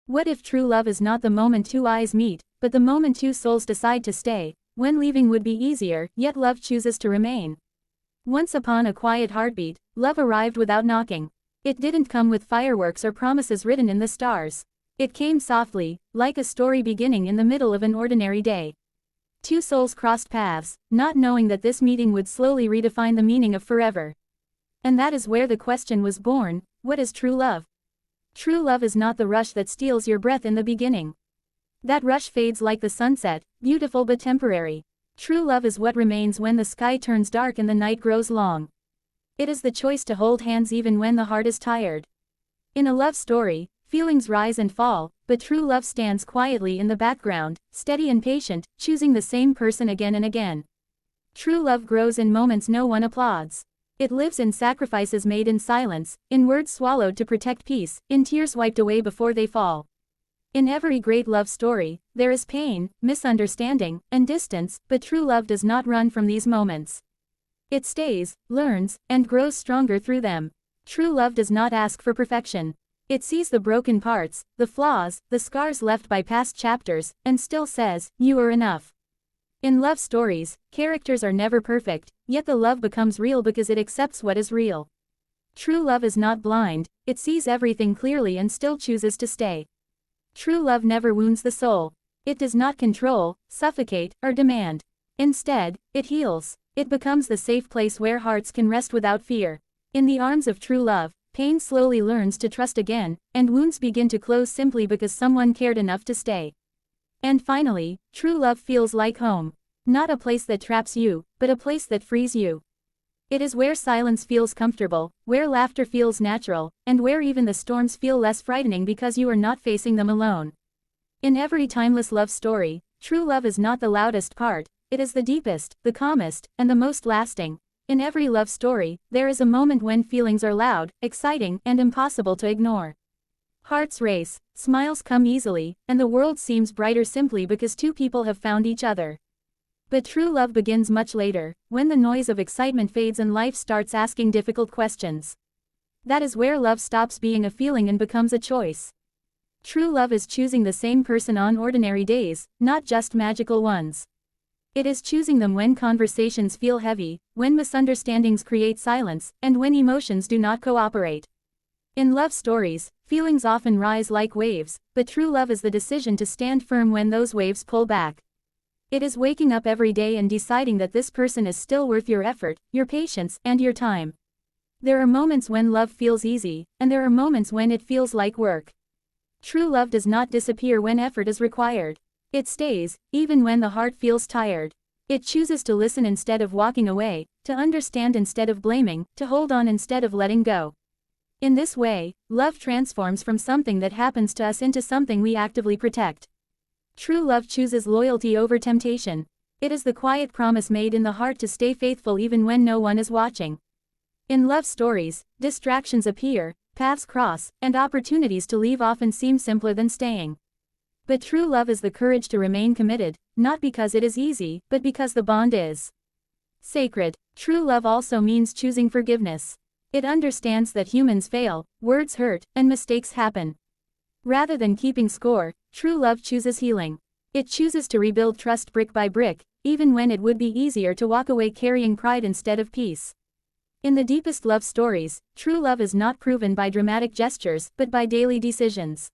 What if true love is not the moment two eyes meet, but the moment two souls decide to stay, when leaving would be easier, yet love chooses to remain? Once upon a quiet heartbeat, love arrived without knocking. It didn't come with fireworks or promises written in the stars. It came softly, like a story beginning in the middle of an ordinary day. Two souls crossed paths, not knowing that this meeting would slowly redefine the meaning of forever. And that is where the question was born: what is true love? True love is not the rush that steals your breath in the beginning. That rush fades like the sunset, beautiful but temporary. True love is what remains when the sky turns dark and the night grows long. It is the choice to hold hands even when the heart is tired. In a love story, feelings rise and fall, but true love stands quietly in the background, steady and patient, choosing the same person again and again. True love grows in moments no one applauds. It lives in sacrifices made in silence, in words swallowed to protect peace, in tears wiped away before they fall. In every great love story, there is pain, misunderstanding, and distance, but true love does not run from these moments. It stays, learns, and grows stronger through them. True love does not ask for perfection. It sees the broken parts, the flaws, the scars left by past chapters, and still says, "You are enough." In love stories, characters are never perfect, yet the love becomes real because it accepts what is real. True love is not blind, it sees everything clearly and still chooses to stay. True love never wounds the soul. It does not control, suffocate, or demand. Instead, it heals. It becomes the safe place where hearts can rest without fear. In the arms of true love, pain slowly learns to trust again, and wounds begin to close simply because someone cared enough to stay. And finally, true love feels like home. Not a place that traps you, but a place that frees you. It is where silence feels comfortable, where laughter feels natural, and where even the storms feel less frightening because you are not facing them alone. In every timeless love story, true love is not the loudest part, it is the deepest, the calmest, and the most lasting. In every love story, there is a moment when feelings are loud, exciting, and impossible to ignore. Hearts race, smiles come easily, and the world seems brighter simply because two people have found each other. But true love begins much later, when the noise of excitement fades and life starts asking difficult questions. That is where love stops being a feeling and becomes a choice. True love is choosing the same person on ordinary days, not just magical ones. It is choosing them when conversations feel heavy, when misunderstandings create silence, and when emotions do not cooperate. In love stories, feelings often rise like waves, but true love is the decision to stand firm when those waves pull back. It is waking up every day and deciding that this person is still worth your effort, your patience, and your time. There are moments when love feels easy, and there are moments when it feels like work. True love does not disappear when effort is required. It stays, even when the heart feels tired. It chooses to listen instead of walking away, to understand instead of blaming, to hold on instead of letting go. In this way, love transforms from something that happens to us into something we actively protect. True love chooses loyalty over temptation. It is the quiet promise made in the heart to stay faithful even when no one is watching. In love stories, distractions appear, paths cross, and opportunities to leave often seem simpler than staying. But true love is the courage to remain committed, not because it is easy, but because the bond is sacred. True love also means choosing forgiveness. It understands that humans fail, words hurt, and mistakes happen. Rather than keeping score, true love chooses healing. It chooses to rebuild trust brick by brick, even when it would be easier to walk away carrying pride instead of peace. In the deepest love stories, true love is not proven by dramatic gestures, but by daily decisions.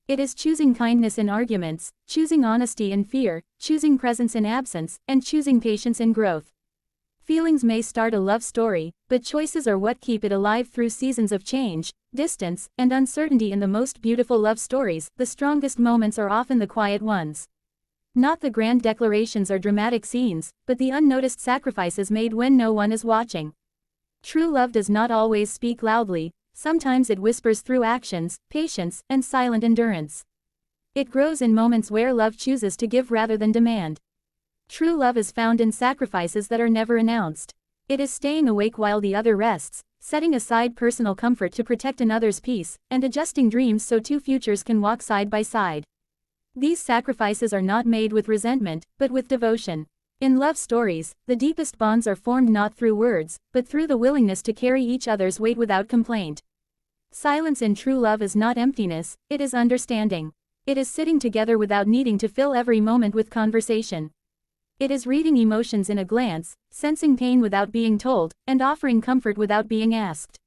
It is choosing kindness in arguments, choosing honesty in fear, choosing presence in absence, and choosing patience in growth. Feelings may start a love story, but choices are what keep it alive through seasons of change, distance, and uncertainty. In the most beautiful love stories, the strongest moments are often the quiet ones. Not the grand declarations or dramatic scenes, but the unnoticed sacrifices made when no one is watching. True love does not always speak loudly, sometimes it whispers through actions, patience, and silent endurance. It grows in moments where love chooses to give rather than demand. True love is found in sacrifices that are never announced. It is staying awake while the other rests, setting aside personal comfort to protect another's peace, and adjusting dreams so two futures can walk side by side. These sacrifices are not made with resentment, but with devotion. In love stories, the deepest bonds are formed not through words, but through the willingness to carry each other's weight without complaint. Silence in true love is not emptiness, it is understanding. It is sitting together without needing to fill every moment with conversation. It is reading emotions in a glance, sensing pain without being told, and offering comfort without being asked.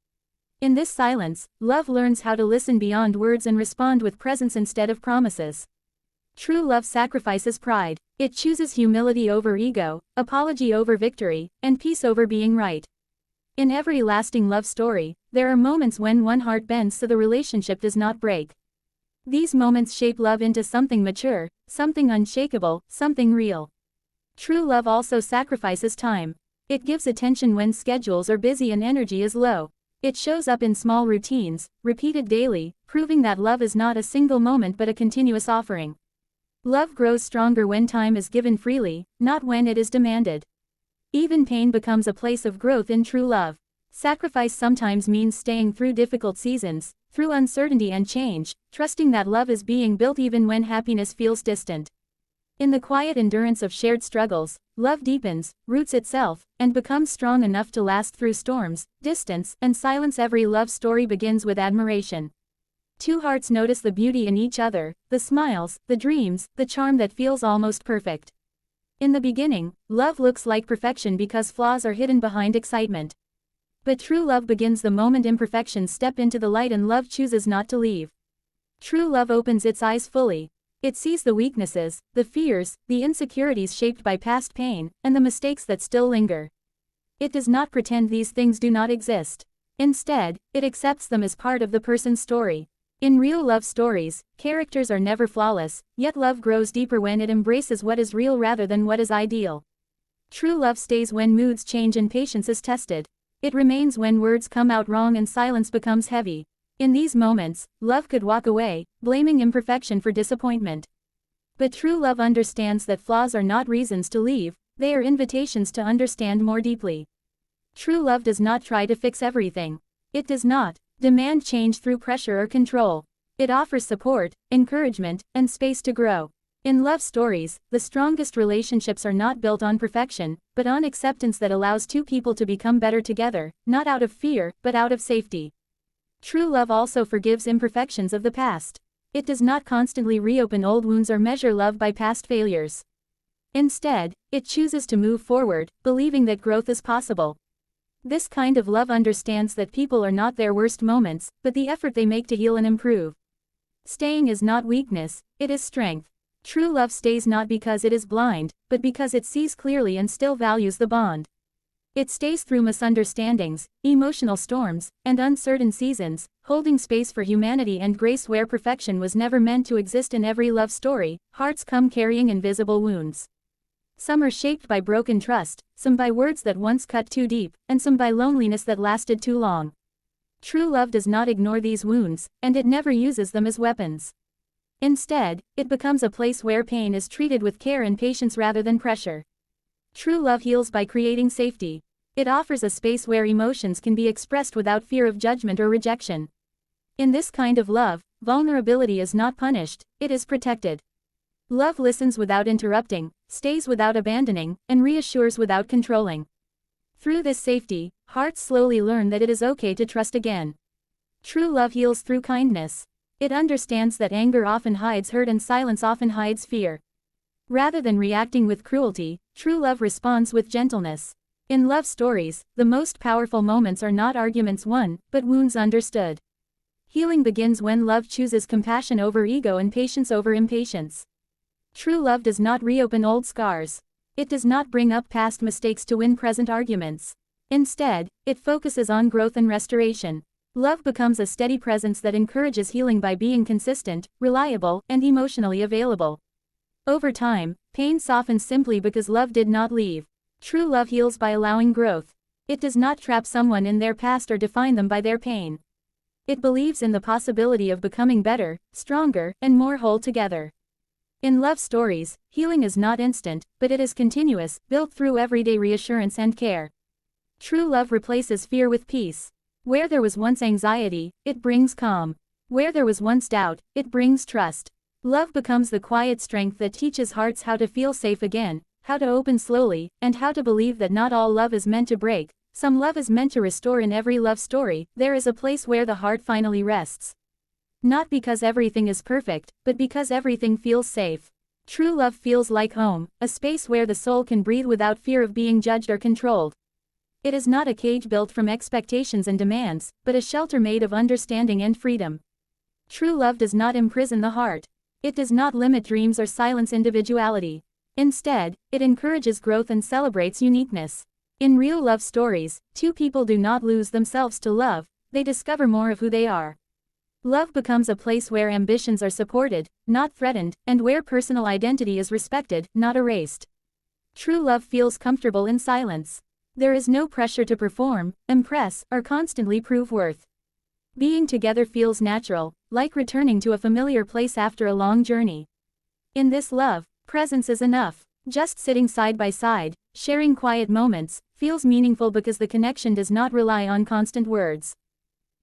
In this silence, love learns how to listen beyond words and respond with presence instead of promises. True love sacrifices pride. It chooses humility over ego, apology over victory, and peace over being right. In every lasting love story, there are moments when one heart bends so the relationship does not break. These moments shape love into something mature, something unshakable, something real. True love also sacrifices time. It gives attention when schedules are busy and energy is low. It shows up in small routines, repeated daily, proving that love is not a single moment but a continuous offering. Love grows stronger when time is given freely, not when it is demanded. Even pain becomes a place of growth in true love. Sacrifice sometimes means staying through difficult seasons, through uncertainty and change, trusting that love is being built even when happiness feels distant. In the quiet endurance of shared struggles, love deepens, roots itself, and becomes strong enough to last through storms, distance, and silence. Every love story begins with admiration. Two hearts notice the beauty in each other, the smiles, the dreams, the charm that feels almost perfect. In the beginning, love looks like perfection because flaws are hidden behind excitement. But true love begins the moment imperfections step into the light and love chooses not to leave. True love opens its eyes fully. It sees the weaknesses, the fears, the insecurities shaped by past pain, and the mistakes that still linger. It does not pretend these things do not exist. Instead, it accepts them as part of the person's story. In real love stories, characters are never flawless, yet love grows deeper when it embraces what is real rather than what is ideal. True love stays when moods change and patience is tested. It remains when words come out wrong and silence becomes heavy. In these moments, love could walk away, blaming imperfection for disappointment. But true love understands that flaws are not reasons to leave, they are invitations to understand more deeply. True love does not try to fix everything. It does not demand change through pressure or control. It offers support, encouragement, and space to grow. In love stories, the strongest relationships are not built on perfection, but on acceptance that allows two people to become better together, not out of fear, but out of safety. True love also forgives imperfections of the past. It does not constantly reopen old wounds or measure love by past failures. Instead, it chooses to move forward, believing that growth is possible. This kind of love understands that people are not their worst moments, but the effort they make to heal and improve. Staying is not weakness, it is strength. True love stays not because it is blind, but because it sees clearly and still values the bond. It stays through misunderstandings, emotional storms, and uncertain seasons, holding space for humanity and grace where perfection was never meant to exist. In every love story, hearts come carrying invisible wounds. Some are shaped by broken trust, some by words that once cut too deep, and some by loneliness that lasted too long. True love does not ignore these wounds, and it never uses them as weapons. Instead, it becomes a place where pain is treated with care and patience rather than pressure. True love heals by creating safety. It offers a space where emotions can be expressed without fear of judgment or rejection. In this kind of love, vulnerability is not punished, it is protected. Love listens without interrupting, stays without abandoning, and reassures without controlling. Through this safety, hearts slowly learn that it is okay to trust again. True love heals through kindness. It understands that anger often hides hurt and silence often hides fear. Rather than reacting with cruelty, true love responds with gentleness. In love stories, the most powerful moments are not arguments won, but wounds understood. Healing begins when love chooses compassion over ego and patience over impatience. True love does not reopen old scars. It does not bring up past mistakes to win present arguments. Instead, it focuses on growth and restoration. Love becomes a steady presence that encourages healing by being consistent, reliable, and emotionally available. Over time, pain softens simply because love did not leave. True love heals by allowing growth. It does not trap someone in their past or define them by their pain. It believes in the possibility of becoming better, stronger, and more whole together. In love stories, healing is not instant, but it is continuous, built through everyday reassurance and care. True love replaces fear with peace. Where there was once anxiety, it brings calm. Where there was once doubt, it brings trust. Love becomes the quiet strength that teaches hearts how to feel safe again, how to open slowly, and how to believe that not all love is meant to break, Some love is meant to restore. In every love story, there is a place where the heart finally rests. Not because everything is perfect, but because everything feels safe. True love feels like home, a space where the soul can breathe without fear of being judged or controlled. It is not a cage built from expectations and demands, but a shelter made of understanding and freedom. True love does not imprison the heart. It does not limit dreams or silence individuality. Instead, it encourages growth and celebrates uniqueness. In real love stories, two people do not lose themselves to love, they discover more of who they are. Love becomes a place where ambitions are supported, not threatened, and where personal identity is respected, not erased. True love feels comfortable in silence. There is no pressure to perform, impress, or constantly prove worth. Being together feels natural, like returning to a familiar place after a long journey. In this love, presence is enough. Just sitting side by side, sharing quiet moments, feels meaningful because the connection does not rely on constant words.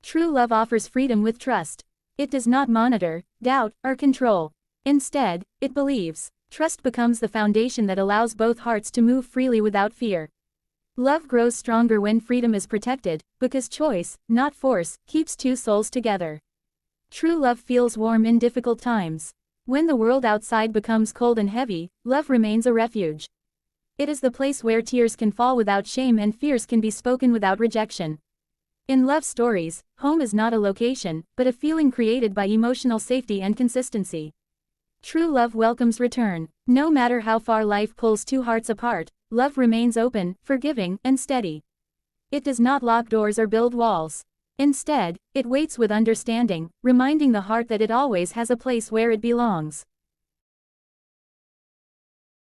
True love offers freedom with trust. It does not monitor, doubt, or control. Instead, it believes. Trust becomes the foundation that allows both hearts to move freely without fear. Love grows stronger when freedom is protected, because choice, not force, keeps two souls together. True love feels warm in difficult times. When the world outside becomes cold and heavy, love remains a refuge. It is the place where tears can fall without shame and fears can be spoken without rejection. In love stories, home is not a location, but a feeling created by emotional safety and consistency. True love welcomes return. No matter how far life pulls two hearts apart, love remains open, forgiving, and steady. It does not lock doors or build walls. Instead, it waits with understanding, reminding the heart that it always has a place where it belongs.